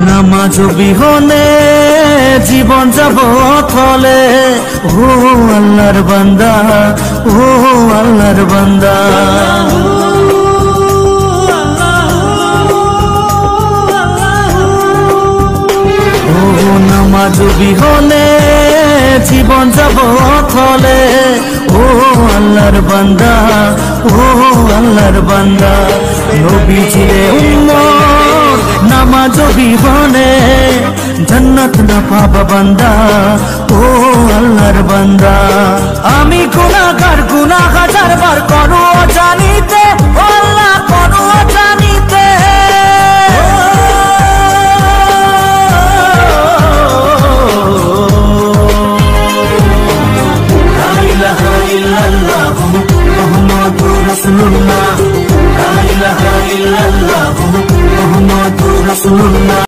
নামাজ বিহনে জীবন যাব থলে, ও আল্লাহর বান্দা, ও আল্লাহর বান্দা। ও নামাজ বিহনে জীবন যাব থলে, ও আল্লাহর বান্দা, ও আল্লাহর বান্দা। নবীজিরে উম্মত নামাজ বিহনে জান্নাত না পাবা বান্দা, ও আল্লাহর বান্দা। আমি গুনাহগার, গুনাহ হাজারবার করো জানিতে, আল্লাহ করো জানিতে।